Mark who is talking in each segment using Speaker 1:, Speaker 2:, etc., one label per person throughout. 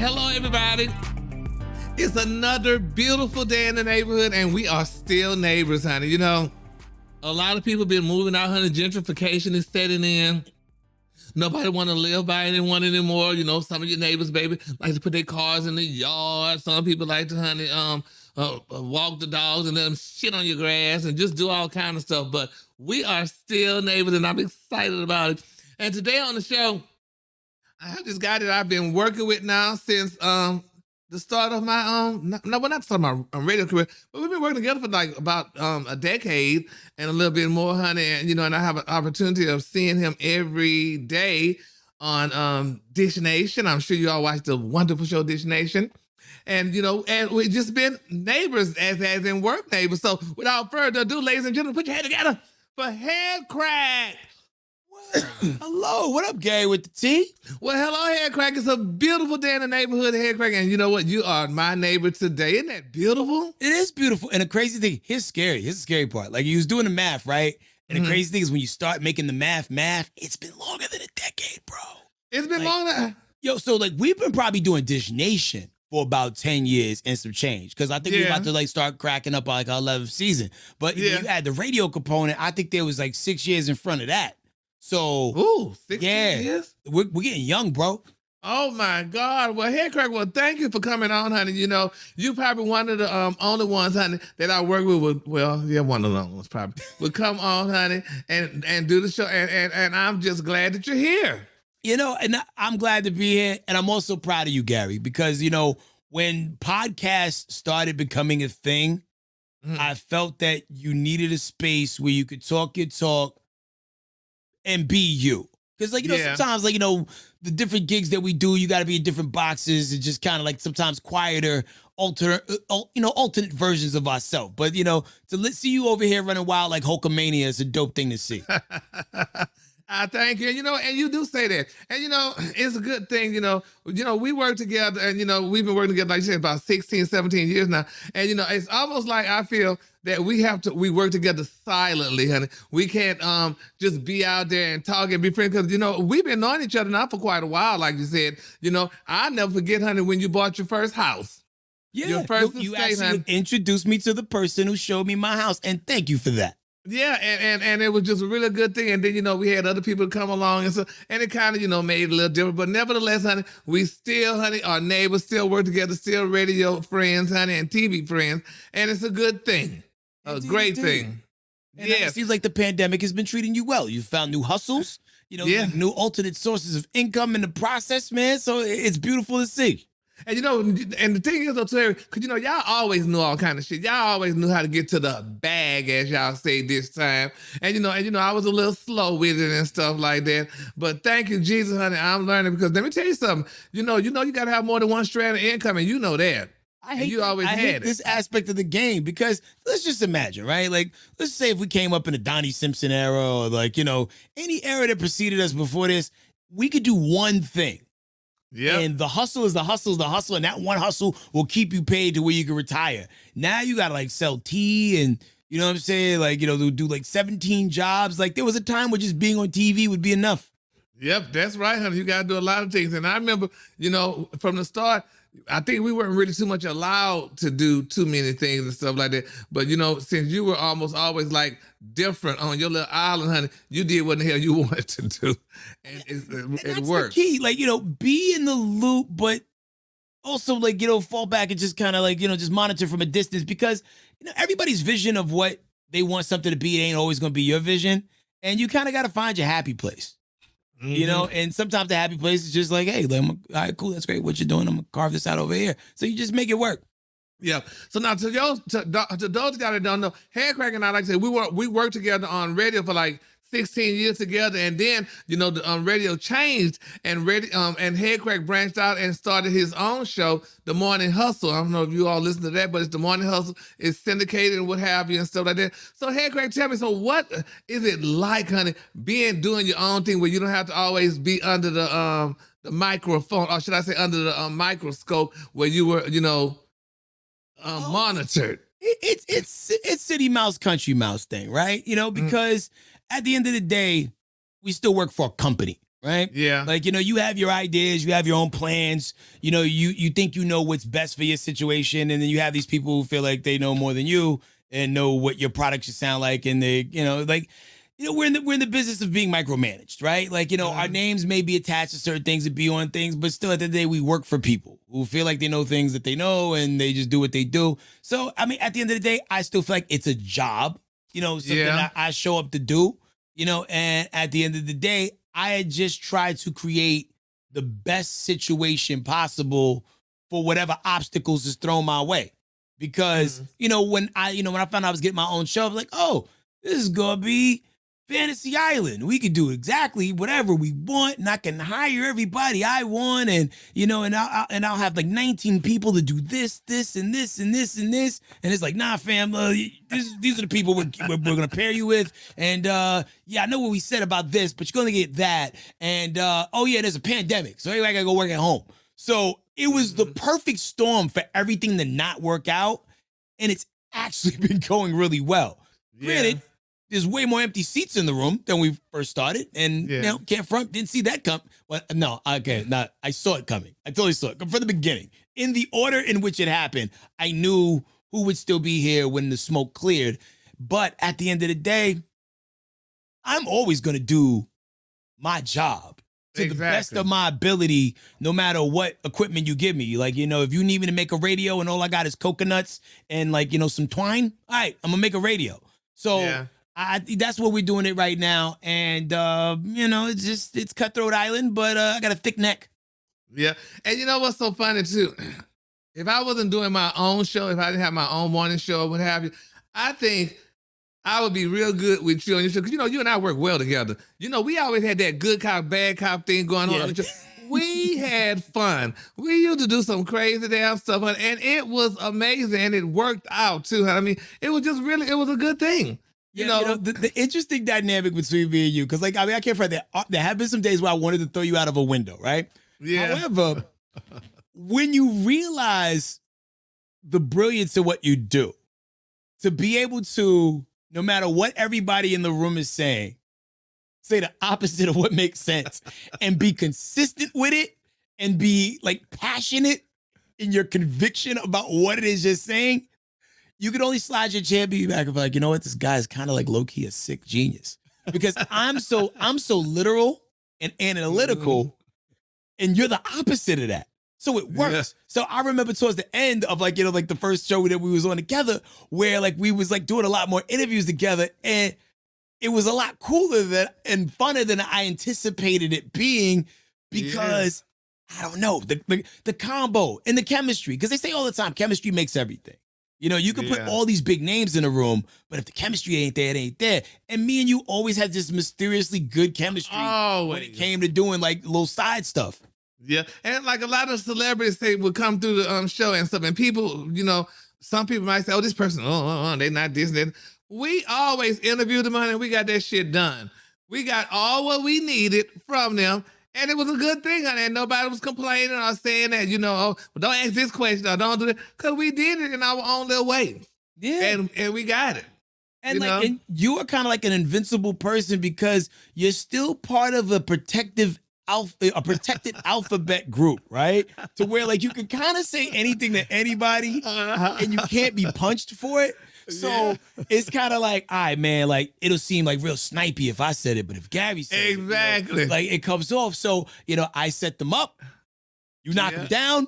Speaker 1: Hello, everybody. It's another beautiful day in the neighborhood, and we are still neighbors, honey. You know, a lot of people been moving out, honey. Gentrification is setting in. Nobody want to live by anyone anymore. You know, some of your neighbors, baby, like to put their cars in the yard. Some people like to, honey, walk the dogs and let them shit on your grass and just do all kind of stuff. But we are still neighbors, and I'm excited about it. And today on the show, I have this guy that I've been working with now since the start of my not the start of my radio career, but we've been working together for like about a decade and a little bit more, honey. And you know, and I have an opportunity of seeing him every day on Dish Nation. I'm sure you all watch the wonderful show Dish Nation. And you know, and we've just been neighbors as in work neighbors. So without further ado, ladies and gentlemen, put your head together for HeadKrack.
Speaker 2: Hello, what up, Gary with the T?
Speaker 1: Well, hello, HeadKrack. It's a beautiful day in the neighborhood, HeadKrack. And you know what? You are my neighbor today. Isn't that beautiful?
Speaker 2: It is beautiful. And the crazy thing, here's the scary part. Like, he was doing the math, right? And the crazy thing is when you start making the math, it's been longer than a decade, bro.
Speaker 1: It's been longer.
Speaker 2: Yo, so like we've been probably doing Dish Nation for about 10 years and some change. Because I think we're about to like start cracking up like our 11th season. But if you add the radio component, I think there was like 6 years in front of that. So,
Speaker 1: 16 years?
Speaker 2: We're getting young, bro.
Speaker 1: Oh my God. Well, HeadKrack, well, thank you for coming on, honey. You know, you probably one of the only ones, honey, that I work with, one of the only ones probably, would come on, honey, and do the show. And I'm just glad that you're here.
Speaker 2: You know, and I'm glad to be here. And I'm also proud of you, Gary, because, you know, when podcasts started becoming a thing, I felt that you needed a space where you could talk your talk and be you. Because, like, you know, sometimes, like, you know, the different gigs that we do, you got to be in different boxes and just kind of like sometimes quieter, alternate versions of ourselves. But, you know, to see you over here running wild like Hulkamania is a dope thing to see.
Speaker 1: I thank you. You know, and you do say that. And, you know, it's a good thing, you know, we work together and, you know, we've been working together, like you said, about 16, 17 years now. And, you know, it's almost like I feel that we work together silently, honey. We can't just be out there and talk and be friends because, you know, we've been knowing each other now for quite a while, like you said. You know, I'll never forget, honey, when you bought your first house.
Speaker 2: Yeah,
Speaker 1: your first
Speaker 2: you
Speaker 1: estate,
Speaker 2: actually
Speaker 1: honey.
Speaker 2: introduced me to the person who showed me my house, and thank you for that.
Speaker 1: Yeah, and it was just a really good thing. And then, you know, we had other people come along and it kind of, you know, made it a little different. But nevertheless, honey, we still, honey, our neighbors still work together, still radio friends, honey, and TV friends. And it's a good thing. A great thing.
Speaker 2: And it seems like the pandemic has been treating you well. You found new hustles, you know, like new alternate sources of income in the process, man. So it's beautiful to see.
Speaker 1: And, you know, and the thing is, though, Terry, because, you know, y'all always knew all kind of shit. Y'all always knew how to get to the bag, as y'all say this time. And, you know, I was a little slow with it and stuff like that. But thank you, Jesus, honey. I'm learning because let me tell you something. You know, you got to have more than one strand of income, and you know that.
Speaker 2: I hate this aspect of the game because let's just imagine, right? Like, let's say if we came up in a Donnie Simpson era or like, you know, any era that preceded us before this, we could do one thing. Yeah. And the hustle is the hustle is the hustle. And that one hustle will keep you paid to where you can retire. Now you got to like sell tea and, you know what I'm saying? Like, you know, they'll do like 17 jobs. Like there was a time where just being on TV would be enough.
Speaker 1: Yep, that's right, honey. You got to do a lot of things. And I remember, you know, from the start, I think we weren't really too much allowed to do too many things and stuff like that. But, you know, since you were almost always like different on your little island, honey, you did what the hell you wanted to do. And it worked.
Speaker 2: The key. Like, you know, be in the loop, but also like, you know, fall back and just kind of like, you know, just monitor from a distance because, you know, everybody's vision of what they want something to be, it ain't always going to be your vision. And you kind of got to find your happy place. You know, and sometimes the happy place is just like, hey, all right, cool, that's great what you're doing. I'm going to carve this out over here. So you just make it work.
Speaker 1: Yeah. So now to those guys that don't know, HeadKrack and I, like I said, we worked together on radio for like 16 years together, and then, you know, the radio changed, and HeadKrack branched out and started his own show, The Morning Hustle. I don't know if you all listen to that, but it's The Morning Hustle. It's syndicated and what have you and stuff like that. So HeadKrack, tell me, so what is it like, honey, doing your own thing where you don't have to always be under the microphone, or should I say under the microscope where you were, you know, monitored?
Speaker 2: It's city mouse, country mouse thing, right? You know, because at the end of the day, we still work for a company. right?
Speaker 1: Yeah.
Speaker 2: Like, you have your ideas, you have your own plans, you think you know what's best for your situation. And then you have these people who feel like they know more than you and know what your product should sound like. And they, like, we're in the business of being micromanaged, right? Like, our names may be attached to certain things and be on things, but still at the end of the day, we work for people who feel like they know things that they know and they just do what they do. So, I mean, at the end of the day, I still feel like it's a job, something
Speaker 1: Yeah.
Speaker 2: I show up to do, and at the end of the day, I had just tried to create the best situation possible for whatever obstacles is thrown my way. Because, when I found out I was getting my own show, I was like, oh, this is gonna be Fantasy Island. We could do exactly whatever we want, and I can hire everybody I want, and I'll have like 19 people to do this, and this, and this, and this, and it's like, nah, fam, these are the people we're gonna pair you with, and yeah, I know what we said about this, but you're gonna get that, and oh yeah, there's a pandemic, so anyway, I gotta go work at home. So it was the perfect storm for everything to not work out, and it's actually been going really well. Granted, there's way more empty seats in the room than we first started. And, can't front, didn't see that come. Well, no, okay, I saw it coming. I totally saw it from the beginning. In the order in which it happened, I knew who would still be here when the smoke cleared. But at the end of the day, I'm always going to do my job to the best of my ability, no matter what equipment you give me. Like, if you need me to make a radio and all I got is coconuts and like, some twine, all right, I'm going to make a radio. So that's what we're doing it right now. And, it's Cutthroat Island, but I got a thick neck.
Speaker 1: Yeah. And you know what's so funny too? If I wasn't doing my own show, if I didn't have my own morning show or what have you, I think I would be real good with you on your show. Because, you and I work well together. We always had that good cop, bad cop thing going on. We had fun. We used to do some crazy damn stuff, and it was amazing, and it worked out too. I mean, it was just really, it was a good thing.
Speaker 2: The interesting dynamic between me and you, because like, I mean, I can't forget that there have been some days where I wanted to throw you out of a window, right?
Speaker 1: Yeah.
Speaker 2: However, when you realize the brilliance of what you do, to be able to, no matter what everybody in the room is saying, say the opposite of what makes sense and be consistent with it and be like passionate in your conviction about what it is you're saying, you can only slide your champion back and be like, you know what, this guy is kind of like low-key a sick genius. Because I'm so literal and analytical, and you're the opposite of that. So it works. Yeah. So I remember towards the end of like, like the first show that we was on together, where like we was like doing a lot more interviews together, and it was a lot cooler and funner than I anticipated it being, because I don't know, the combo and the chemistry, because they say all the time, chemistry makes everything. You can put all these big names in a room, but if the chemistry ain't there, it ain't there. And me and you always had this mysteriously good chemistry when it came to doing like little side stuff.
Speaker 1: Yeah, and like a lot of celebrities, they would come through the show and stuff, and people, some people might say, oh, this person, they not this, that. We always interviewed them, and we got that shit done. We got all what we needed from them, and it was a good thing, and nobody was complaining or saying that, oh, well, don't ask this question or don't do that, because we did it in our own little way. Yeah. And we got it.
Speaker 2: And and you are kind of like an invincible person, because you're still part of a protected alphabet group, right? To where like you can kind of say anything to anybody and you can't be punched for it. So it's kind of like, all right, man, like it'll seem like real snipey if I said it, but if Gary said it, like it comes off. So, I set them up, you knock them down,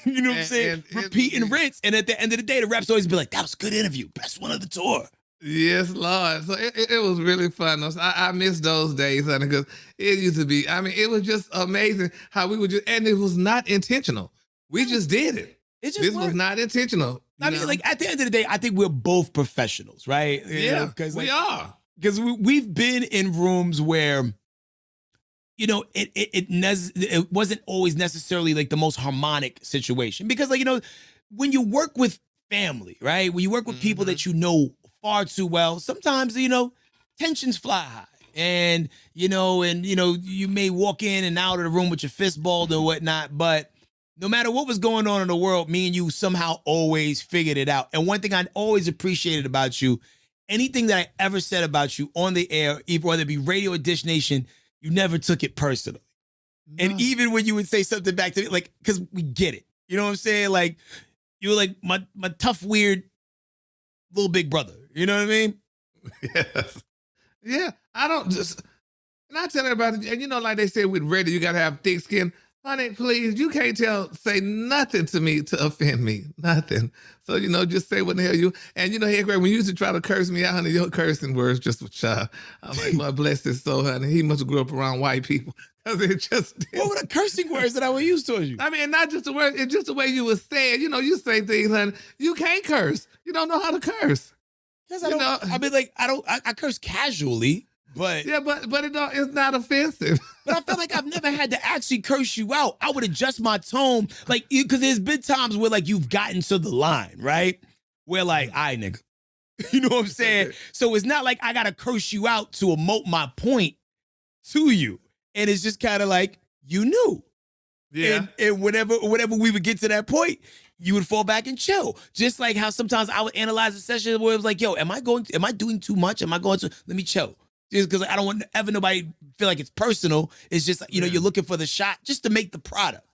Speaker 2: you know what I'm saying? Repeat and rinse. And at the end of the day, the reps always be like, that was a good interview, best one of the tour.
Speaker 1: Yes, Lord. So it was really fun. I miss those days, honey, because it used to be, I mean, it was just amazing how we would and it was not intentional. We just did it. This was not intentional.
Speaker 2: I mean, like at the end of the day, I think we're both professionals, right?
Speaker 1: Because we are.
Speaker 2: Because we've been in rooms where, it wasn't always necessarily like the most harmonic situation. Because like, when you work with family, right? When you work with people that you know far too well, sometimes, tensions fly high. And, you may walk in and out of the room with your fist balled or whatnot, but no matter what was going on in the world, me and you somehow always figured it out. And one thing I always appreciated about you, anything that I ever said about you on the air, whether it be radio or Dish Nation, you never took it personally.
Speaker 1: No.
Speaker 2: And even when you would say something back to me, like, because we get it. You know what I'm saying? Like, you were like my tough, weird little big brother. You know what I mean?
Speaker 1: Yes. Yeah. I don't just, and I tell everybody, and you know, like they say with Reddit, you got to have thick skin. Honey, please, you can't say nothing to me to offend me. Nothing. So, you know, just say what the hell you, and you know, HeadKrack, when you used to try to curse me out, honey, your cursing words just were shy. I'm like, well, bless his soul, honey. He must have grew up around white people. Because it just
Speaker 2: What were the cursing words that I would use towards you?
Speaker 1: I mean, not just the word, it's just the way you would say it. You know, you say things, honey. You can't curse. You don't know how to curse.
Speaker 2: Because I don't, I mean, like, I curse casually. But
Speaker 1: yeah, but it's not offensive.
Speaker 2: But I feel like I've never had to actually curse you out. I would adjust my tone, like, because there's been times where like you've gotten to the line, right? Where like, all right, nigga, you know what I'm saying? So it's not like I gotta curse you out to emote my point to you, and it's just kind of like you knew,
Speaker 1: yeah.
Speaker 2: And whenever we would get to that point, you would fall back and chill. Just like how sometimes I would analyze a session where it was like, yo, am I doing too much? Am I going to let me chill? Just because I don't want ever nobody feel like it's personal. It's just, you know, you're looking for the shot just to make the product,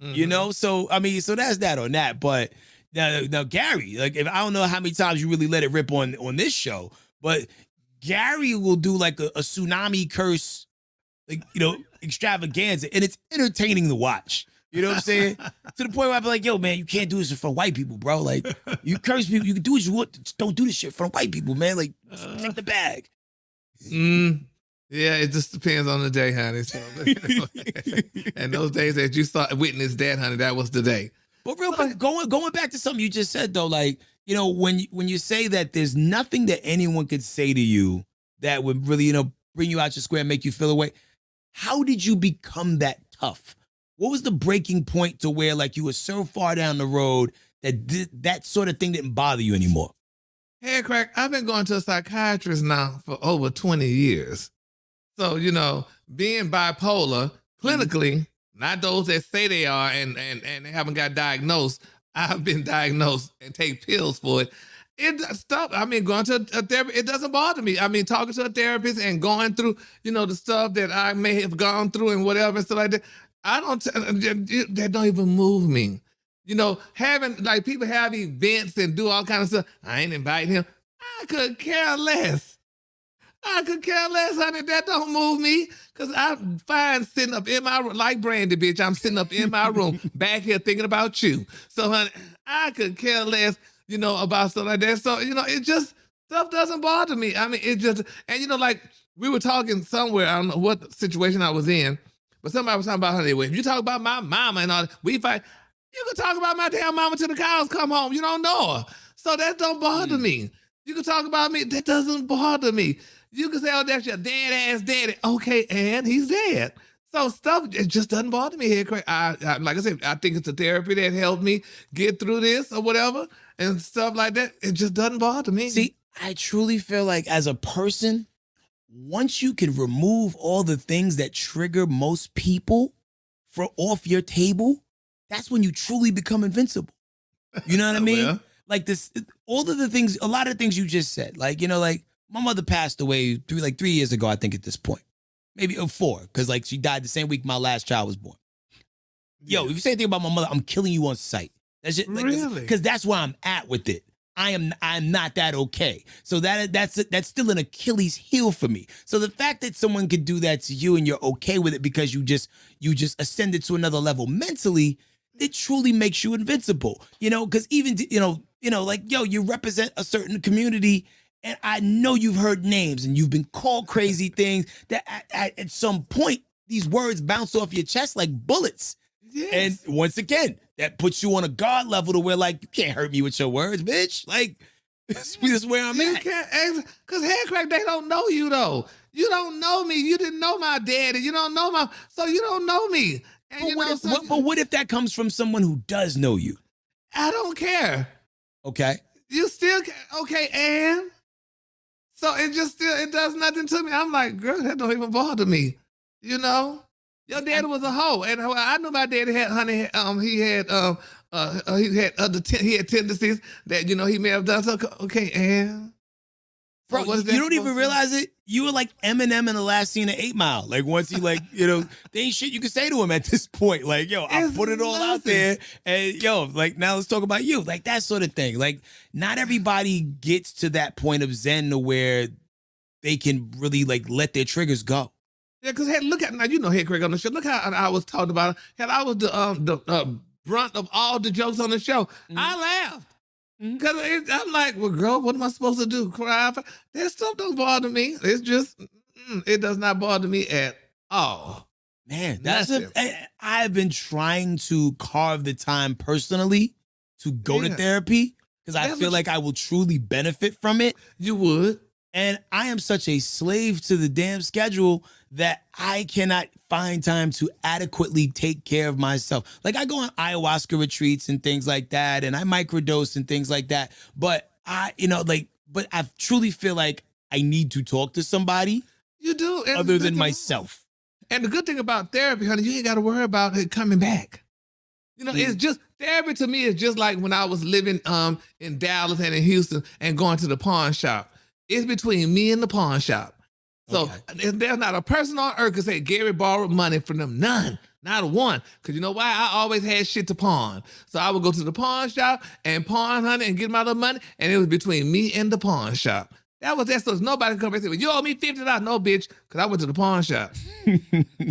Speaker 2: you know? So, I mean, so that's that on that. But now Gary, like, I don't know how many times you really let it rip on this show, but Gary will do like a tsunami curse, like, you know, extravaganza. And it's entertaining to watch. You know what I'm saying? To the point where I be like, yo, man, you can't do this in front of white people, bro. Like, you curse people, you can do what you want. Just don't do this shit in front of white people, man. Like, take the bag.
Speaker 1: Yeah, it just depends on the day, honey. So, and those days that you witnessed that, honey, that was the day.
Speaker 2: But real quick, going back to something you just said though, like, you know, when you say that there's nothing that anyone could say to you that would really, you know, bring you out your square and make you feel away. How did you become that tough? What was the breaking point to where like you were so far down the road that that sort of thing didn't bother you anymore?
Speaker 1: HeadKrack, I've been going to a psychiatrist now for over 20 years. So, you know, being bipolar, clinically, not those that say they are and they haven't got diagnosed. I've been diagnosed and take pills for it. I mean, going to a therapist, it doesn't bother me. I mean, talking to a therapist and going through, you know, the stuff that I may have gone through and whatever and stuff like that, that don't even move me. You know, having like people have events and do all kinds of stuff. I ain't inviting him. I could care less. Honey. That don't move me. Cause I'm fine sitting up in my room, like Brandy, bitch. I'm sitting up in my room back here thinking about you. So, honey, I could care less, you know, about stuff like that. So, you know, it just, stuff doesn't bother me. I mean, it just, and you know, like we were talking somewhere, I don't know what situation I was in, but somebody was talking about, honey, well, if you talk about my mama and all, we fight. You can talk about my damn mama till the cows come home. You don't know her. So that don't bother me. You can talk about me. That doesn't bother me. You can say, oh, that's your dead-ass daddy. Okay, and he's dead. So stuff, it just doesn't bother me here. Like I said, I think it's a therapy that helped me get through this or whatever and stuff like that. It just doesn't bother me.
Speaker 2: See, I truly feel like as a person, once you can remove all the things that trigger most people off your table, that's when you truly become invincible. You know what I mean?
Speaker 1: Well.
Speaker 2: Like this, all of the things, a lot of things you just said, like, you know, like my mother passed away 3 years ago, I think at this point, maybe 4, because like she died the same week my last child was born. Yo, if you say anything about my mother, I'm killing you on sight. That's just, like,
Speaker 1: really?
Speaker 2: Because that's where I'm at with it. I'm not that okay. So that's still an Achilles heel for me. So the fact that someone could do that to you and you're okay with it because you just ascended to another level mentally, it truly makes you invincible. You know, because even you know, like, yo, you represent a certain community, and I know you've heard names and you've been called crazy things that at some point these words bounce off your chest like bullets.
Speaker 1: Yes.
Speaker 2: And once again, that puts you on a guard level to where, like, you can't hurt me with your words, bitch. Like, this is where I'm
Speaker 1: you
Speaker 2: at.
Speaker 1: Can't, because HeadKrack, they don't know you, though. You don't know me. You didn't know my daddy. You don't know so you don't know me. And
Speaker 2: But,
Speaker 1: you know,
Speaker 2: but what if that comes from someone who does know you?
Speaker 1: I don't care.
Speaker 2: Okay.
Speaker 1: You still okay, and so it does nothing to me. I'm like, girl, that don't even bother me. You know? Your daddy was a hoe, and I knew my daddy had, honey. He had tendencies that, you know, he may have done. So okay, and
Speaker 2: Bro,
Speaker 1: what is that
Speaker 2: you don't even
Speaker 1: supposed to
Speaker 2: realize it. You were like Eminem in the last scene of 8 Mile. Like once he like, there ain't shit you can say to him at this point. Like, yo, I
Speaker 1: It's
Speaker 2: put it all out
Speaker 1: nothing.
Speaker 2: there, and yo, like now let's talk about you. Like that sort of thing. Like not everybody gets to that point of zen to where they can really like let their triggers go.
Speaker 1: Yeah, because look at now, HeadKrack on the show. Look how I was talking about it. Hell, I was the brunt of all the jokes on the show. I laughed. Because I'm like, well, girl, what am I supposed to do? Cry? That stuff don't bother me. It's just, it does not bother me at all.
Speaker 2: Man,
Speaker 1: Nothing.
Speaker 2: I've been trying to carve the time personally to go to therapy because I feel like I will truly benefit from it.
Speaker 1: You would.
Speaker 2: And I am such a slave to the damn schedule that I cannot find time to adequately take care of myself. Like I go on ayahuasca retreats and things like that, and I microdose and things like that. But I truly feel like I need to talk to somebody.
Speaker 1: You do.
Speaker 2: Other than myself.
Speaker 1: And the good thing about therapy, honey, you ain't got to worry about it coming back. It's just, therapy to me is just like when I was living in Dallas and in Houston and going to the pawn shop. It's between me and the pawn shop. So there's not a person on earth could say Gary borrowed money from them. None. Not one. Because you know why? I always had shit to pawn. So I would go to the pawn shop and pawn, honey, and get my little money. And it was between me and the pawn shop. That so nobody could come and say, well, you owe me $50. No, bitch, because I went to the pawn shop.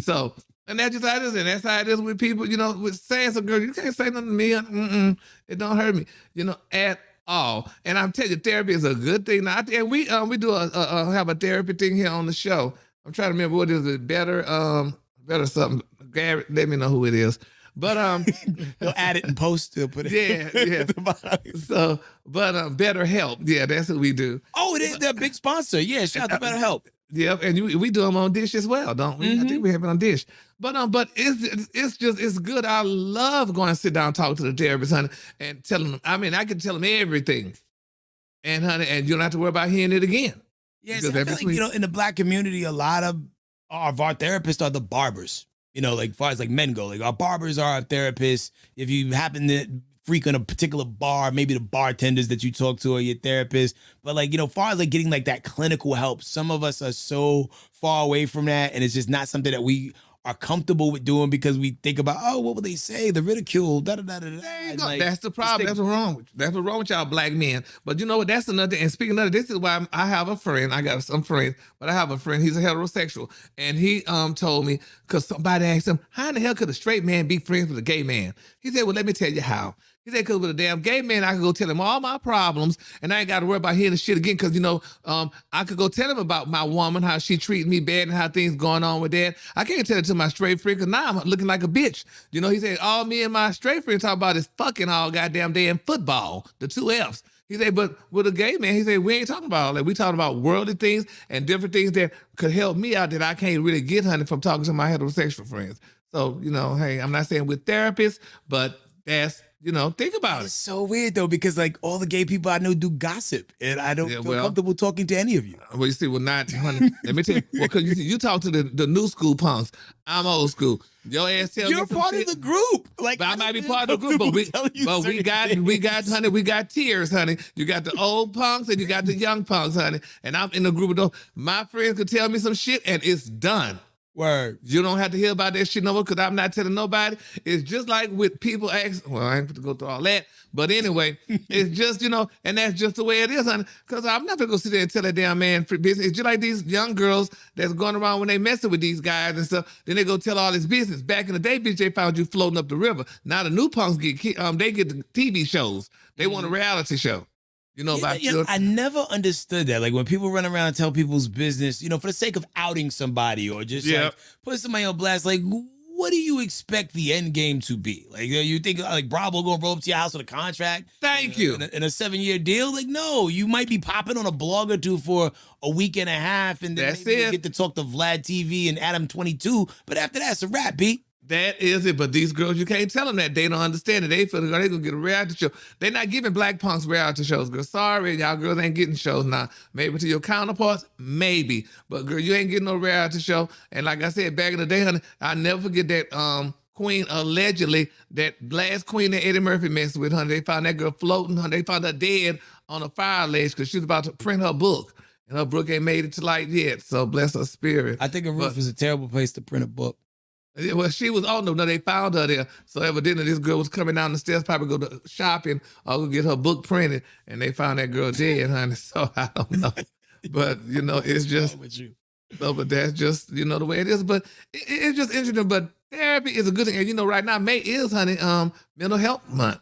Speaker 1: So, and that's just how it is. And that's how it is with people, with saying, so girl, you can't say nothing to me. It don't hurt me, at all. And I'm telling you, therapy is a good thing. Now, and we do have a therapy thing here on the show. I'm trying to remember what is it, better something. Gary, let me know who it is. But
Speaker 2: they'll add it in post. They'll put it.
Speaker 1: Yeah. So, but Better Help. Yeah, that's what we do.
Speaker 2: Oh, they're a big sponsor. Yeah, shout out to Better Help.
Speaker 1: Yeah, and we do them on Dish as well, don't we? I think we have it on Dish. But it's good. I love going to sit down and talk to the therapist, honey, and telling them. I mean, I can tell them everything, and honey, and you don't have to worry about hearing it again.
Speaker 2: Yes, I feel like, in the Black community, a lot of our therapists are the barbers. Like far as like men go, like our barbers are our therapists. If you happen to frequent a particular bar, maybe the bartenders that you talk to are your therapists. But like, far as like getting like that clinical help, some of us are so far away from that. And it's just not something that we are comfortable with doing because we think about, oh, what would they say? The ridicule,
Speaker 1: Like, that's the problem. That's what's wrong with you. That's what's wrong with y'all black men. But you know what? That's another. And speaking of, this is why I have a friend. I got some friends, but I have a friend. He's a heterosexual, and he told me because somebody asked him, how in the hell could a straight man be friends with a gay man? He said, well, let me tell you how. He said, because with a damn gay man, I could go tell him all my problems, and I ain't got to worry about hearing the shit again. Because I could go tell him about my woman, how she treating me bad, and how things going on with that. I can't tell it to my straight friend because now I'm looking like a bitch. He said, all me and my straight friend talk about is fucking all goddamn day in football, the 2 Fs. He said, but with a gay man, he said, we ain't talking about all that. We talking about worldly things and different things that could help me out that I can't really get, honey, from talking to my heterosexual friends. So, hey, I'm not saying with therapists, but that's, think about it.
Speaker 2: It's so weird though, because like all the gay people I know do gossip, and I don't feel comfortable talking to any of you.
Speaker 1: Well, you see, not, honey, let me tell you, because you talk to the new school punks. I'm old school. Your ass tell
Speaker 2: You're
Speaker 1: me
Speaker 2: part of the group. Like
Speaker 1: but I might be part of the group, but we got tiers, honey. You got the old punks and you got the young punks, honey. And I'm in the group of those. My friends could tell me some shit and it's done.
Speaker 2: Word.
Speaker 1: You don't have to hear about that shit no more because I'm not telling nobody. It's just like with people ask, well, I ain't going to go through all that. But anyway, it's just, and that's just the way it is, honey. Because I'm not going to go sit there and tell that damn man for business. It's just like these young girls that's going around when they messing with these guys and stuff. Then they go tell all this business. Back in the day, bitch, they found you floating up the river. Now the new punks they get the TV shows. They want a reality show.
Speaker 2: I never understood that. Like when people run around and tell people's business, for the sake of outing somebody or just like put somebody on blast, like what do you expect the end game to be? Like you think like Bravo gonna roll up to your house with a contract?
Speaker 1: Thank you.
Speaker 2: In a 7-year deal? Like no, you might be popping on a blog or two for a week and a half, and then maybe you get to talk to Vlad TV and Adam 22. But after that, it's a wrap, B.
Speaker 1: That is it. But these girls, you can't tell them that. They don't understand it. They feel they're going to get a reality show. They're not giving black punks reality shows, girl. Sorry, y'all girls ain't getting shows now. Maybe to your counterparts, maybe. But girl, you ain't getting no reality show. And like I said, back in the day, honey, I'll never forget that queen, allegedly, that last queen that Eddie Murphy messed with, honey. They found that girl floating, honey. They found her dead on a fire ledge because she was about to print her book. and her book ain't made it to light yet. So bless her spirit.
Speaker 2: I think a roof is a terrible place to print a book.
Speaker 1: Well, she was on them. No, they found her there. So evidently this girl was coming down the stairs, probably go to shopping or go get her book printed, and they found that girl dead, honey. So I don't know. But, it's just, so, but that's just, the way it is. But it's just interesting. But therapy is a good thing. And, right now, May is, honey, mental health month.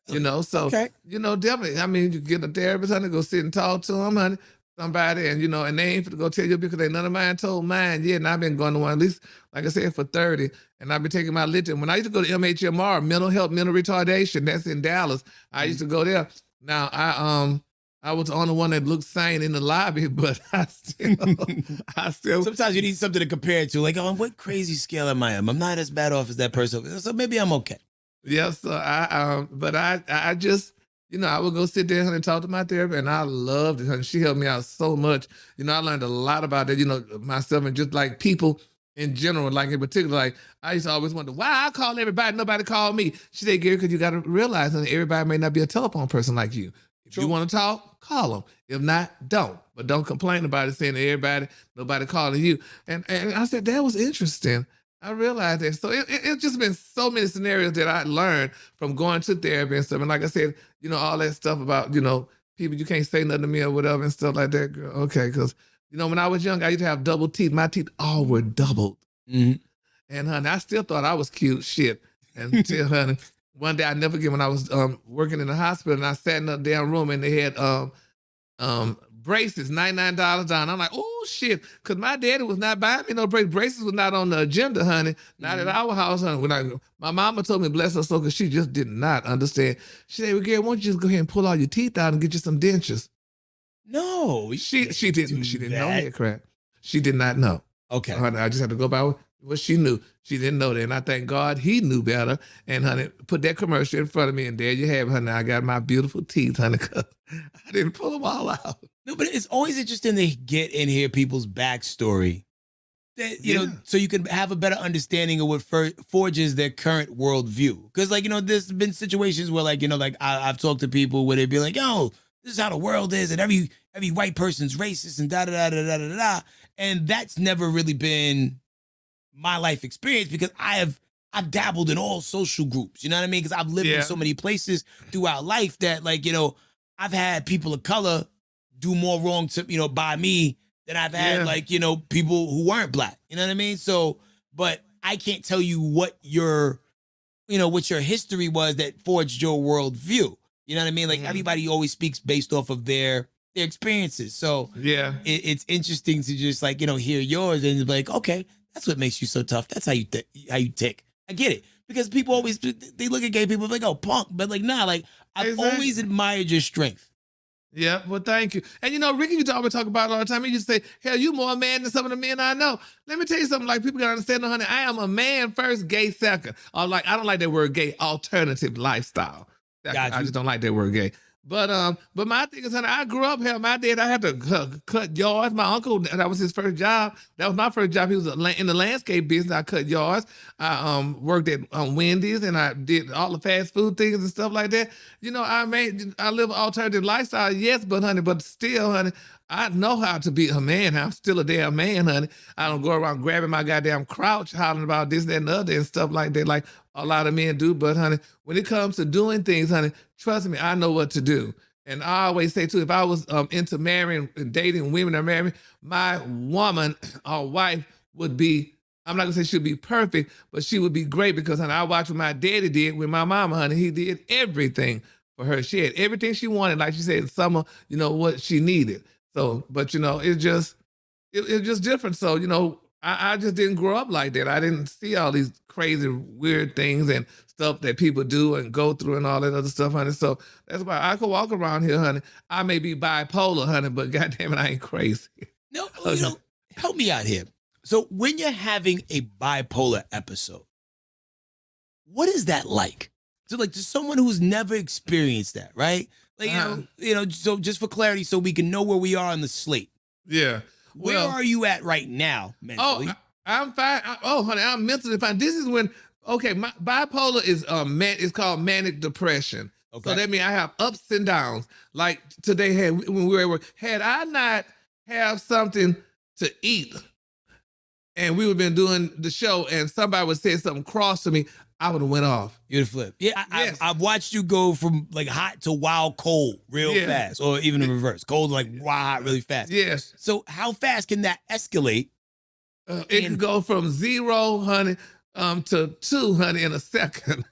Speaker 1: So,
Speaker 2: okay.
Speaker 1: Definitely. I mean, you get a therapist, honey, go sit and talk to them, honey. Somebody, and and they ain't to go tell you because they none of mine told mine yet. And I've been going to one at least, like I said, for 30. And I've been taking my literature. When I used to go to MHMR, mental health, mental retardation, that's in Dallas. I used to go there. Now I was the only one that looked sane in the lobby, but I still.
Speaker 2: Sometimes you need something to compare it to. Like, on what crazy scale am I? I'm not as bad off as that person. So maybe I'm okay.
Speaker 1: Yes, so I just. I would go sit there and talk to my therapist, and I loved it. And she helped me out so much. I learned a lot about that, myself and just like people in general, like in particular. Like I used to always wonder, why I call everybody, nobody called me. She said, Gary, because you got to realize that everybody may not be a telephone person like you. If you want to talk, call them. If not, don't. But don't complain about it, saying to nobody calling you. And I said, that was interesting. I realized that. So it's just been so many scenarios that I learned from going to therapy and stuff. And like I said, all that stuff about, people, you can't say nothing to me or whatever and stuff like that. Girl, okay, because, when I was young, I used to have double teeth. My teeth all were doubled.
Speaker 2: Mm-hmm.
Speaker 1: And, honey, I still thought I was cute shit. Until, honey, one day I never forget when I was working in the hospital and I sat in a damn room and they had braces, $99 down. I'm like, oh shit, because my daddy was not buying me no braces. Braces was not on the agenda, honey. Not at our house, honey. My mama told me, bless her soul, because she just did not understand. She said, well, Gary, why don't you just go ahead and pull all your teeth out and get you some dentures?
Speaker 2: No,
Speaker 1: she didn't know HeadKrack. She did not know.
Speaker 2: Okay,
Speaker 1: honey, I just had to go by what she knew. She didn't know that, and I thank God he knew better. And honey, put that commercial in front of me, and there you have it, honey. I got my beautiful teeth, honey, because I didn't pull them all out.
Speaker 2: No, but it's always interesting to get and hear people's backstory. That, you know, so you can have a better understanding of what forges their current worldview. Because, like, there's been situations where, like, I've talked to people where they'd be like, yo, this is how the world is, and every white person's racist and da da da da da da da. And that's never really been my life experience because I've dabbled in all social groups. You know what I mean? Because I've lived in so many places throughout life that, like, I've had people of color do more wrong to, by me than I've had, like, people who weren't black. You know what I mean? So, but I can't tell you what your history was that forged your worldview. You know what I mean? Like, everybody always speaks based off of their experiences. So it's interesting to just, like, hear yours and be like, okay, that's what makes you so tough. That's how you tick. I get it. Because people always, they look at gay people like, oh, punk. But, like, nah, like, I've always admired your strength.
Speaker 1: Yeah, well, thank you. And Ricky used to always talk about it all the time. He used to say, hell, you more a man than some of the men I know. Let me tell you something, like, people gotta understand, honey, I am a man first, gay second. Or, like, I don't like that word gay, alternative lifestyle. I just don't like that word gay. But my thing is, honey, I grew up here. My dad, I had to cut yards. My uncle, that was his first job. That was my first job. He was in the landscape business. I cut yards. I worked at Wendy's, and I did all the fast food things and stuff like that. I live an alternative lifestyle, yes, but still, honey, I know how to be a man. I'm still a damn man, honey. I don't go around grabbing my goddamn crotch, hollering about this, that, and the other and stuff like that, like a lot of men do. But, honey, when it comes to doing things, honey, trust me, I know what to do. And I always say, too, if I was into marrying and dating women or marrying, my woman or wife would be, I'm not going to say she'd be perfect, but she would be great because, honey, I watched what my daddy did with my mama, honey. He did everything for her. She had everything she wanted. Like she said, in summer, what she needed. So, but, it's just different. So, I just didn't grow up like that. I didn't see all these crazy, weird things and stuff that people do and go through and all that other stuff, honey. So that's why I could walk around here, honey. I may be bipolar, honey, but goddamn it, I ain't crazy.
Speaker 2: No, help me out here. So when you're having a bipolar episode, what is that like? So, like, to someone who's never experienced that, right? Like, so just for clarity, so we can know where we are on the slate.
Speaker 1: Yeah.
Speaker 2: Where are you at right now mentally?
Speaker 1: Oh, I'm fine. Honey, I'm mentally fine. This is when, my bipolar is it's called manic depression. Okay. So that means I have ups and downs. Like today, when we were at work, had I not have something to eat, and we would have been doing the show, and somebody would say something cross to me, I would have went off.
Speaker 2: You'd have flipped. Yeah,
Speaker 1: Yes.
Speaker 2: I've watched you go from like hot to wild cold real
Speaker 1: Yes.
Speaker 2: fast, or even in reverse, cold to like wild hot really fast.
Speaker 1: Yes.
Speaker 2: So how fast can that escalate?
Speaker 1: It can go from 0, honey, to 2, honey, in a second.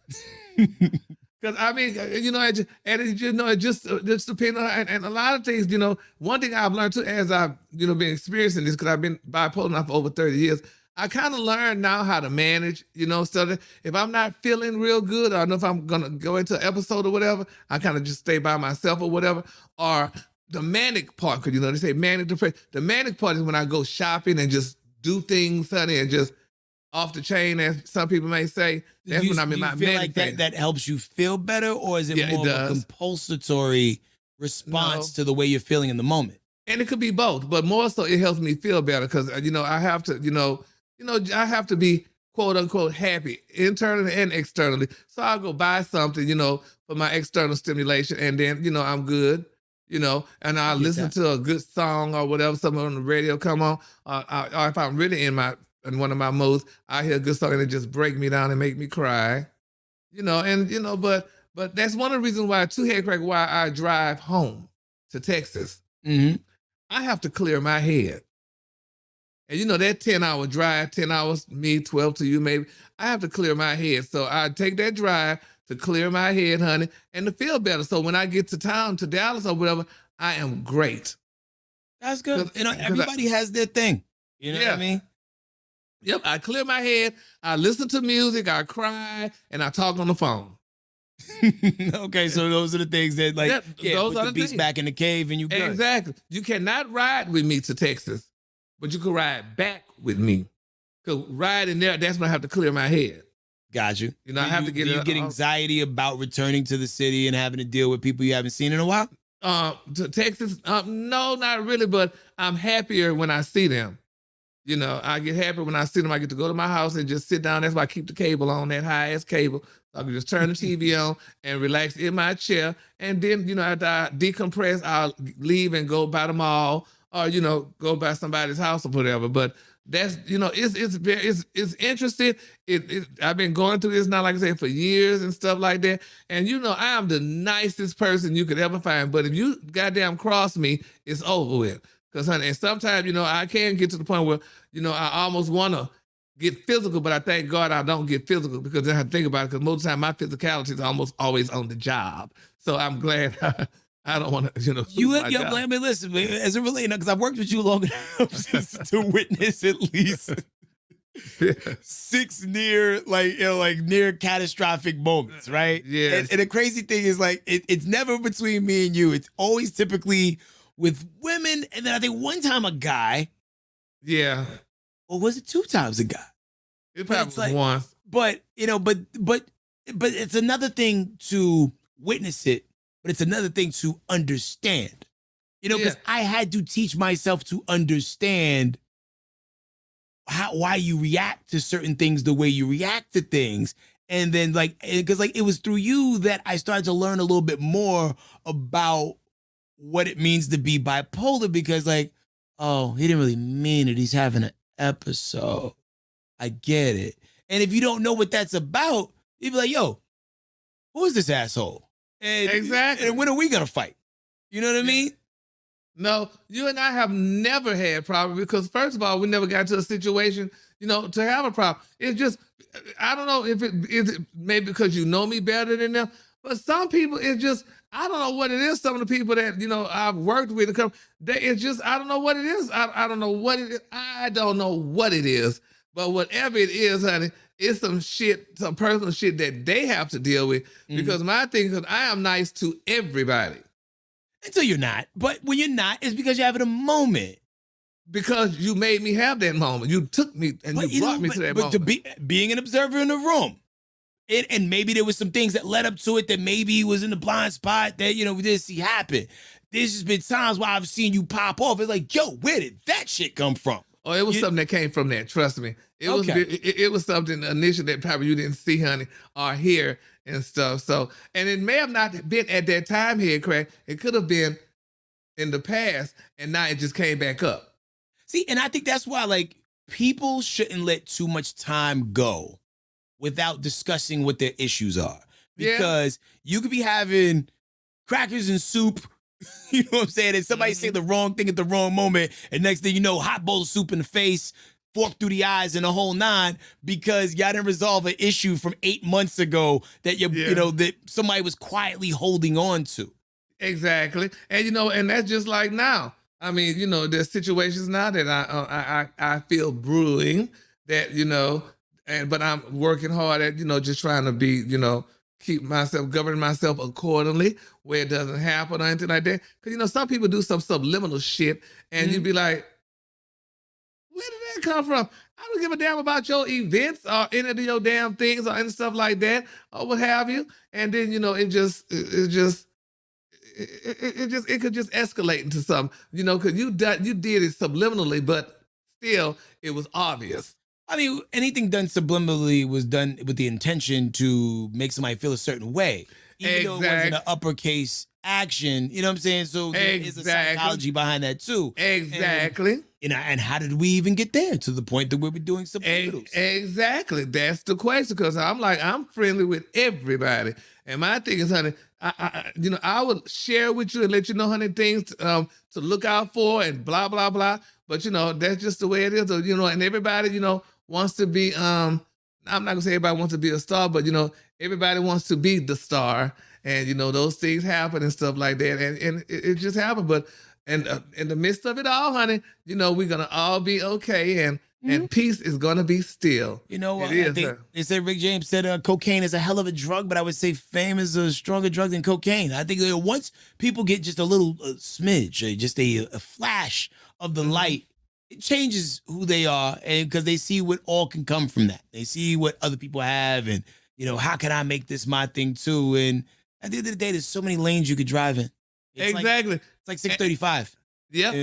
Speaker 1: Because I mean, it just depends on, and a lot of things, one thing I've learned too, as I've, been experiencing this, because I've been bipolar now for over 30 years, I kind of learned now how to manage, so that if I'm not feeling real good, or I know if I'm going to go into an episode or whatever, I kind of just stay by myself or whatever. Or the manic part, because, they say manic depression. The manic part is when I go shopping and just do things, honey, and just off the chain, as some people may say. That's when I'm in my manic phase.
Speaker 2: That helps you feel better, or is it more of a compulsory response to the way you're feeling in the moment?
Speaker 1: And it could be both, but more so it helps me feel better because, I have to, I have to be quote unquote happy internally and externally. So I'll go buy something, for my external stimulation, and then, I'm good, and I'll listen to a good song or whatever, something on the radio come on, or if I'm really in one of my modes, I hear a good song and it just break me down and make me cry, but that's one of the reasons why, too, HeadKrack, why I drive home to Texas.
Speaker 2: Mm-hmm.
Speaker 1: I have to clear my head. And that 10-hour drive, 10 hours, me, 12 to you maybe, I have to clear my head. So I take that drive to clear my head, honey, and to feel better. So when I get to town, to Dallas or whatever, I am great.
Speaker 2: That's good. Everybody has their thing. You know what I mean?
Speaker 1: Yep, I clear my head, I listen to music, I cry, and I talk on the phone.
Speaker 2: Okay, so those are the ththings that, like, those are the beats back in the cave and you good.
Speaker 1: Exactly. You cannot ride with me to Texas, but you can ride back with me. Because riding there, that's when I have to clear my head.
Speaker 2: Got you.
Speaker 1: I have to get
Speaker 2: Do you get anxiety about returning to the city and having to deal with people you haven't seen in a while?
Speaker 1: To Texas? No, not really, but I'm happier when I see them. I get happy when I see them. I get to go to my house and just sit down. That's why I keep the cable on, that high-ass cable. I can just turn the TV on and relax in my chair. And then, after I decompress, I'll leave and go by the mall or, go by somebody's house or whatever. But that's, it's interesting. I've been going through this now, like I said, for years and stuff like that. And, I am the nicest person you could ever find. But if you goddamn cross me, it's over with. Because, honey, and sometimes, I can get to the point where, I almost want to get physical, but I thank God I don't get physical because then I have to think about it, because most of the time my physicality is almost always on the job. So I'm glad I don't want to,
Speaker 2: I mean, listen, as it relates, because I've worked with you long enough to witness at least 6 near catastrophic moments, right?
Speaker 1: Yeah.
Speaker 2: And the crazy thing is, like, it's never between me and you. It's always typically with women, and then I think one time a guy.
Speaker 1: Yeah.
Speaker 2: Or was it 2 times a guy?
Speaker 1: It probably was once.
Speaker 2: But it's another thing to witness it, but it's another thing to understand. Because I had to teach myself to understand why you react to certain things the way you react to things. And then, because it was through you that I started to learn a little bit more about what it means to be bipolar, because, oh, he didn't really mean it. He's having an episode. I get it. And if you don't know what that's about, you'd be like, yo, who is this asshole? And,
Speaker 1: exactly.
Speaker 2: And when are we going to fight? You know what I mean?
Speaker 1: No, you and I have never had problems because, first of all, we never got to a situation, to have a problem. It's just, I don't know if it is maybe because you know me better than them, but some people, it's just, I don't know what it is. Some of the people that, I've worked with, it's just, I don't know what it is. I don't know what it is. I don't know what it is. But whatever it is, honey, it's some personal shit that they have to deal with. Mm-hmm. Because my thing is, I am nice to everybody.
Speaker 2: Until you're not. But when you're not, it's because you're having a moment.
Speaker 1: Because you made me have that moment. You took me and you brought me to that moment.
Speaker 2: But being an observer in the room. And maybe there was some things that led up to it that maybe he was in the blind spot that, we didn't see happen. There's just been times where I've seen you pop off. It's like, yo, where did that shit come from?
Speaker 1: Oh, it was something that came from that. Trust me. It was something initially that probably you didn't see, honey, or hear and stuff. So, and it may have not been at that time, HeadKrack. It could have been in the past, and now it just came back up.
Speaker 2: See, and I think that's why like people shouldn't let too much time go without discussing what their issues are.
Speaker 1: Yeah.
Speaker 2: Because you could be having crackers and soup, you know what I'm saying? And somebody say the wrong thing at the wrong moment, and next thing you know, hot bowl of soup in the face, fork through the eyes, and the whole nine, because y'all didn't resolve an issue from 8 months ago that you know that somebody was quietly holding on to.
Speaker 1: Exactly, and and that's just like now. I mean, there's situations now that I feel brewing that but I'm working hard at just trying to be keep myself governing myself accordingly where it doesn't happen or anything like that. Because some people do some subliminal shit, and you'd be like, where did that come from? I don't give a damn about your events or any of your damn things or any stuff like that or what have you. And then it could just escalate into something, because you did it subliminally, but still it was obvious.
Speaker 2: I mean, anything done subliminally was done with the intention to make somebody feel a certain way, even though it wasn't an uppercase action. You know what I'm saying? So there is a psychology behind that too.
Speaker 1: Exactly.
Speaker 2: And how did we even get there to the point that we were doing subliminals?
Speaker 1: Exactly. That's the question. Because I'm friendly with everybody, and my thing is, honey, I would share with you and let you know, honey, things to look out for and blah blah blah. But that's just the way it is. And everybody wants to be. I'm not gonna say everybody wants to be a star, but everybody wants to be the star, and those things happen and stuff like that, and it just happened. But in the midst of it all, honey, we're gonna all be okay, and peace is gonna be still.
Speaker 2: They said Rick James said cocaine is a hell of a drug, but I would say fame is a stronger drug than cocaine. I think once people get just a little smidge, just a flash of the light, it changes who they are, and because they see what all can come from that. They see what other people have, and how can I make this my thing too? And at the end of the day, there's so many lanes you could drive in.
Speaker 1: Exactly.
Speaker 2: It's like 635.
Speaker 1: Yeah.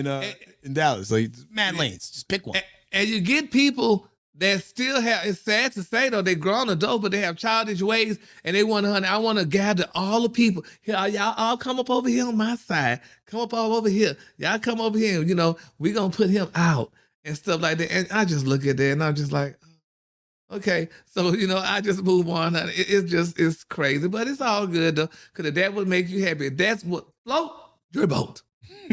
Speaker 2: In Dallas, like mad lanes. Just pick one.
Speaker 1: And you get people that still have, it's sad to say though, they're grown adults, but they have childish ways, and they want to, honey, I want to gather all the people. Here, y'all all come up over here on my side. Come up all over here. Y'all come over here, and, we're going to put him out and stuff like that. And I just look at that and I'm just like, okay. So, I just move on. Honey. It's crazy, but it's all good though, because that would make you happy. That's what float your boat.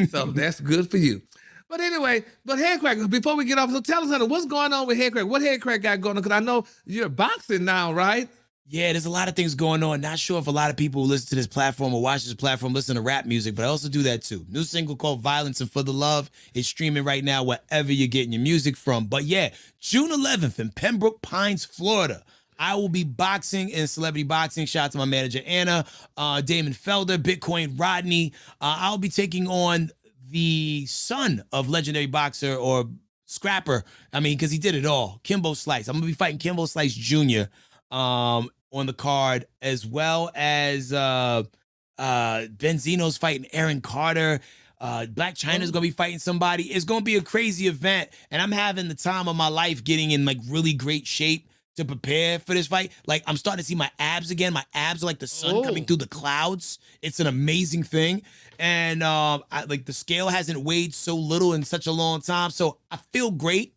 Speaker 1: So that's good for you. But anyway, HeadKrack, before we get off, so tell us, honey, what's going on with HeadKrack? What HeadKrack got going on? Because I know you're boxing now, right?
Speaker 2: Yeah, there's a lot of things going on. Not sure if a lot of people who listen to this platform or watch this platform listen to rap music, but I also do that too. New single called Violence and For the Love is streaming right now wherever you're getting your music from. But yeah, June 11th in Pembroke Pines, Florida, I will be boxing in celebrity boxing. Shout out to my manager, Anna, Damon Felder, Bitcoin Rodney. I'll be taking on the son of legendary boxer or scrapper. I mean, because he did it all. Kimbo Slice. I'm going to be fighting Kimbo Slice Jr. On the card, as well as Benzino's fighting Aaron Carter. Black China's going to be fighting somebody. It's going to be a crazy event, and I'm having the time of my life getting in like really great shape to prepare for this fight. Like, I'm starting to see my abs again. My abs are like the sun coming through the clouds. It's an amazing thing. And the scale hasn't weighed so little in such a long time. So I feel great.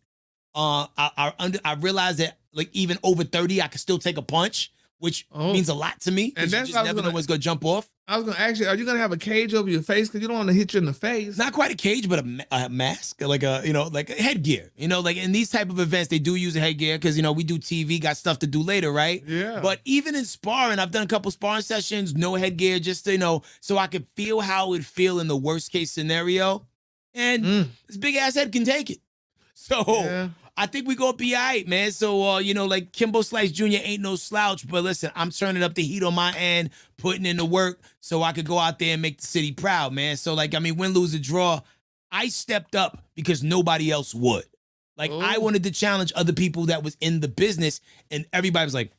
Speaker 2: I realized that like even over 30, I can still take a punch, which means a lot to me. And that's, you just never know what's going to jump off.
Speaker 1: I was going to ask you, are you going to have a cage over your face? Because you don't want to hit you in the face.
Speaker 2: Not quite a cage, but a mask, like a headgear. Like in these type of events, they do use a headgear because, we do TV, got stuff to do later, right?
Speaker 1: Yeah.
Speaker 2: But even in sparring, I've done a couple sparring sessions, no headgear, just to, so I could feel how it would feel in the worst case scenario. And this big ass head can take it. So I think we gonna be all right, man. So, like Kimbo Slice Jr. ain't no slouch, but listen, I'm turning up the heat on my end, putting in the work so I could go out there and make the city proud, man. So, win, lose, or draw, I stepped up because nobody else would. I wanted to challenge other people that was in the business, and everybody was like,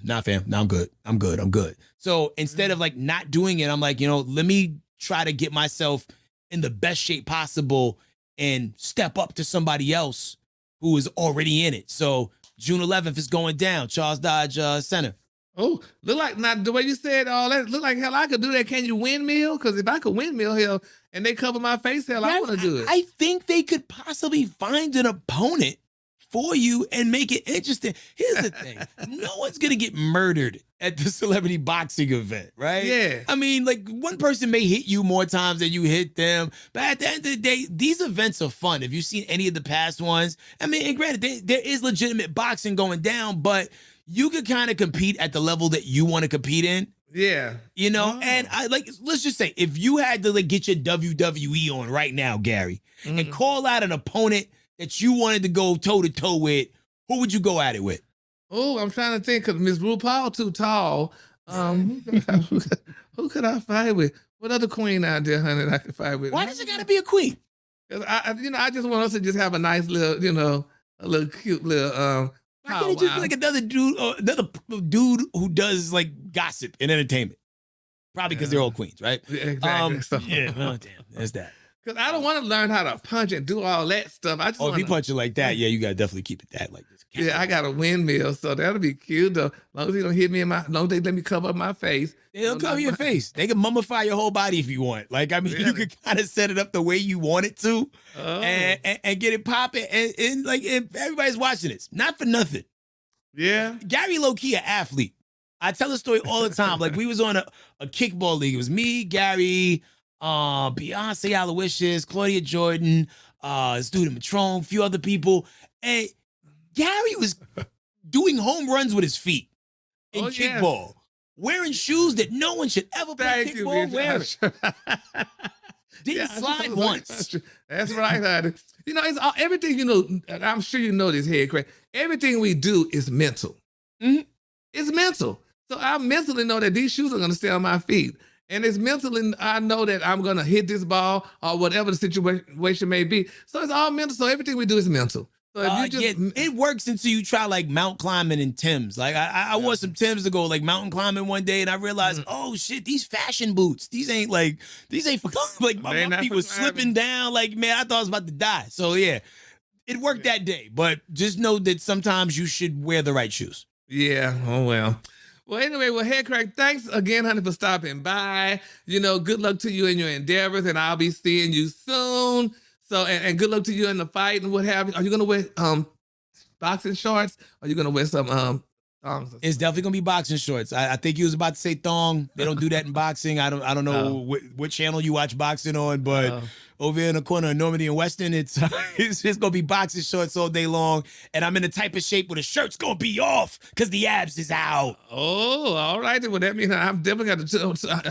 Speaker 2: nah, fam, nah, I'm good. So instead of not doing it, I'm like, let me try to get myself in the best shape possible and step up to somebody else who is already in it. So June 11th is going down, Charles Dodge Center.
Speaker 1: Oh, look like not the way you said all that. Look like hell. I could do that. Can you windmill? Because if I could windmill, hell, and they cover my face, hell, I want to do it.
Speaker 2: I think they could possibly find an opponent for you and make it interesting. Here's the thing: no one's gonna get murdered at the celebrity boxing event, right?
Speaker 1: Yeah.
Speaker 2: I mean, like one person may hit you more times than you hit them, but at the end of the day, these events are fun. If you've seen any of the past ones, I mean, and granted, there is legitimate boxing going down, but you could kind of compete at the level that you want to compete in.
Speaker 1: Yeah.
Speaker 2: You know,
Speaker 1: Oh.
Speaker 2: and I like, let's just say if you had to like get your WWE on right now, Gary, and call out an opponent that you wanted to go toe to toe with, who would you go at it with?
Speaker 1: Oh, I'm trying to think because Miss RuPaul too tall. Who could I fight with? What other queen out there, honey, that I could fight with?
Speaker 2: Why does it gotta be a queen?
Speaker 1: 'Cause I just want us to just have a nice little, a little cute little
Speaker 2: Why can't it just be like another dude who does like gossip and entertainment? Probably because they're all queens, right?
Speaker 1: Yeah, exactly.
Speaker 2: Yeah, well, damn, there's that.
Speaker 1: Because I don't want to learn how to punch and do all that stuff. I just
Speaker 2: Oh, if
Speaker 1: want
Speaker 2: you punch it like that, yeah, you gotta definitely keep it that like this.
Speaker 1: Yeah, I got a windmill, so that'll be cute though. As long as he don't hit me as long as they let me cover up my face.
Speaker 2: They don't cover your face. They can mummify your whole body if you want. Like, I mean, you
Speaker 1: Really?
Speaker 2: could kind of set it up the way you want it to,
Speaker 1: Oh.
Speaker 2: and get it popping. And like, if everybody's watching this, not for nothing.
Speaker 1: Yeah.
Speaker 2: Gary low key an athlete. I tell the story all the time. Like we was on a kickball league. It was me, Gary, Beyonce, Aloysius, Claudia Jordan, this dude Matrone, a few other people, and Gary was doing home runs with his feet in
Speaker 1: Oh, yeah.
Speaker 2: kickball, wearing shoes that no one should ever play
Speaker 1: Thank you,
Speaker 2: kickball wearing.
Speaker 1: bitch.
Speaker 2: Didn't slide once.
Speaker 1: That's right, honey. It's all, everything, and I'm sure you know this, HeadKrack. Everything we do is mental.
Speaker 2: Mhm.
Speaker 1: It's mental. So I mentally know that these shoes are going to stay on my feet. And it's mentally, I know that I'm going to hit this ball or whatever the situation may be. So it's all mental. So everything we do is mental. So if you just,
Speaker 2: yeah, it works until you try like mount climbing and Tim's. Like I want some Tim's to go like mountain climbing one day, and I realized, oh shit, these fashion boots, these ain't for like
Speaker 1: They
Speaker 2: my
Speaker 1: not
Speaker 2: feet
Speaker 1: for
Speaker 2: was
Speaker 1: climbing.
Speaker 2: slipping down. Like man, I thought I was about to die. So yeah, it worked that day. But just know that sometimes you should wear the right shoes.
Speaker 1: Yeah. Oh, well. Well, anyway, HeadKrack, thanks again, honey, for stopping by. Good luck to you in your endeavors, and I'll be seeing you soon. So, and good luck to you in the fight and what have you. Are you going to wear boxing shorts? Or are you going to wear some thongs?
Speaker 2: It's definitely gonna be boxing shorts. I think you was about to say thong. They don't do that in boxing. I don't know what channel you watch boxing on, but over here in the corner of Normandy and Weston, it's just gonna be boxing shorts all day long. And I'm in the type of shape where the shirt's gonna be off because the abs is out.
Speaker 1: Oh, all right. Well, that means I'm definitely got to.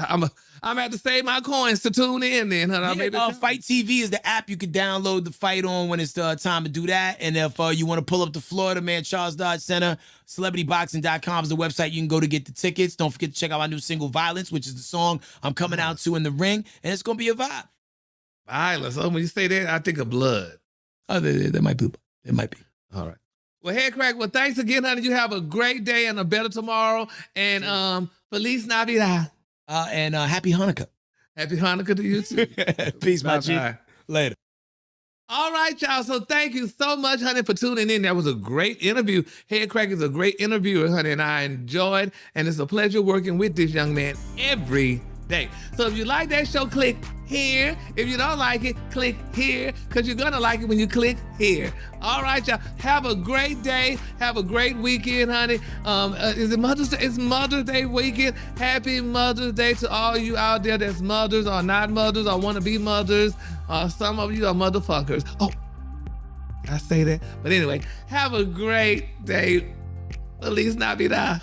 Speaker 1: I'm gonna have to save my coins to tune in. Then, honey.
Speaker 2: Fight TV is the app you can download the fight on when it's time to do that. And if you want to pull up to Florida, man, Charles Dodge Center, celebrityboxing.com is the website you can go to get the tickets. Don't forget to check out my new single, Violence, which is the song I'm coming out to in the ring, and it's gonna be a vibe.
Speaker 1: Violence. Oh, when you say that, I think of blood.
Speaker 2: Oh, there might be. It might be.
Speaker 1: All right. Well, HeadKrack, well, thanks again, honey. You have a great day and a better tomorrow. And Feliz Navidad.
Speaker 2: And happy Hanukkah.
Speaker 1: Happy Hanukkah to you too.
Speaker 2: Peace, my G.
Speaker 1: Bye-bye.
Speaker 2: Later.
Speaker 1: All right, y'all. So thank you so much, honey, for tuning in. That was a great interview. HeadKrack is a great interviewer, honey, and I enjoyed. And it's a pleasure working with this young man every day. So if you like that show, click here. If you don't like it, click here, because you're gonna like it when you click here. All right, y'all. Have a great day. Have a great weekend, honey. Is it Mother's Day? It's Mother's Day weekend. Happy Mother's Day to all you out there that's mothers or not mothers or want to be mothers. Some of you are motherfuckers. Oh, I say that. But anyway, have a great day. Feliz Navidad.